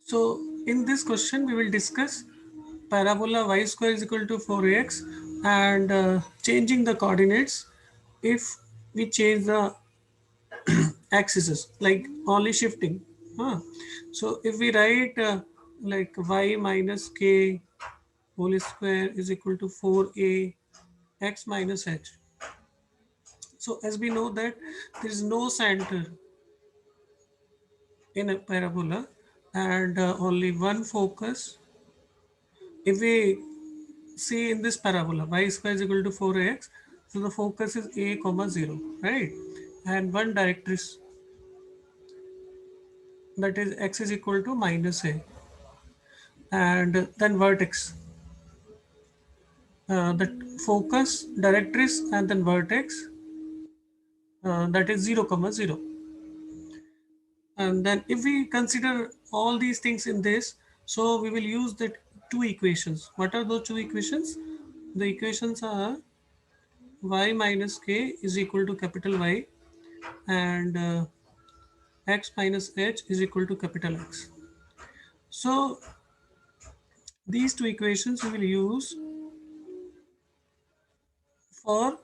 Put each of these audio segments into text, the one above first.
So in this question we will discuss parabola y square is equal to 4ax and changing the coordinates if we change the axes, like only shifting. Huh? So if we write like y minus k whole square is equal to 4a x minus h. So as we know that there is no center in a parabola and only one focus. If we see in this parabola y square is equal to 4x, so the focus is a comma 0, right? And one directrix, that is x is equal to minus a, and then vertex, that focus, directrix, and then vertex, that is 0 comma 0. And then if we consider all these things in this, so we will use that two equations. What are those two equations? The equations are y minus k is equal to capital Y and x minus h is equal to capital X. So these two equations we will use for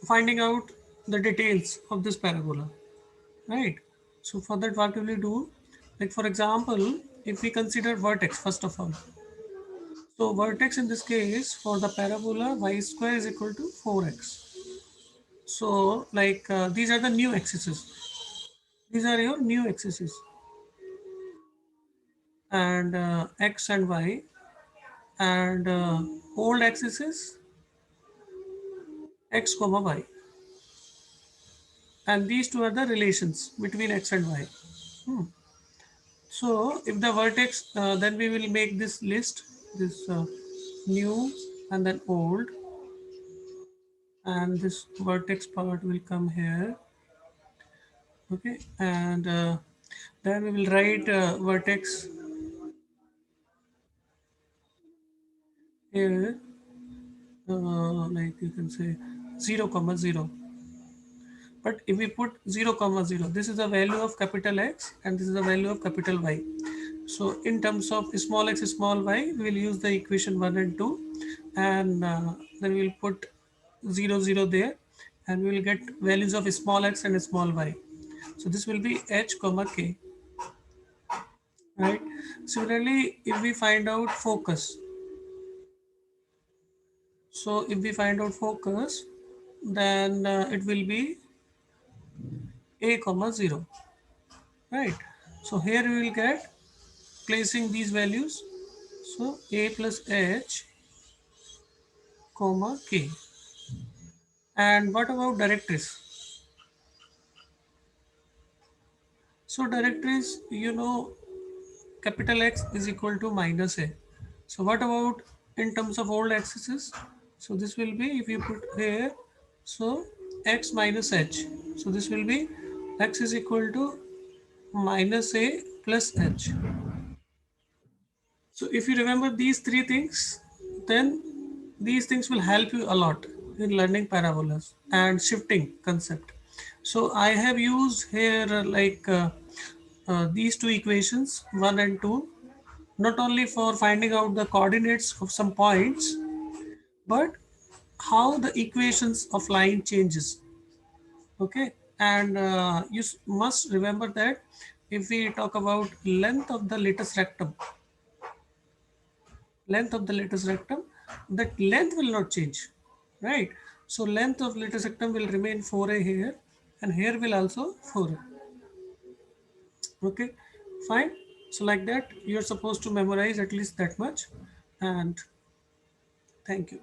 finding out the details of this parabola, right? So for that, what will we do? Like for example, if we consider vertex first of all. So vertex in this case for the parabola y square is equal to 4x. So like these are the new axes. These are your new axes and x and y, and old axis is x comma y, and these two are the relations between x and y. So if the vertex, then we will make this list, this new and then old, and this vertex part will come here. Okay, and then we will write vertex here, like you can say 0 comma 0. But if we put 0 comma 0, this is the value of capital X and this is the value of capital Y. So in terms of small x, small y, we will use the equation 1 and 2, and then we will put 0, 0 there, and we will get values of small x and small y. So this will be h comma k, right? Similarly, if we find out focus, so if we find out focus, then it will be a comma 0, right? So here we will get placing these values, so a plus h comma k. And what about directories? So directories, capital X is equal to minus a. So what about in terms of old axes? So this will be, if you put here, so x minus h. So this will be x is equal to minus a plus h. So if you remember these three things, then these things will help you a lot in learning parabolas and shifting concept. So I have used here these two equations 1 and 2, not only for finding out the coordinates of some points, but how the equations of line changes. Okay, and must remember that if we talk about length of the latus rectum, that length will not change, right? So length of latus rectum will remain 4a here, and here will also 4a. Okay, fine. So like that, you're supposed to memorize at least that much, and thank you.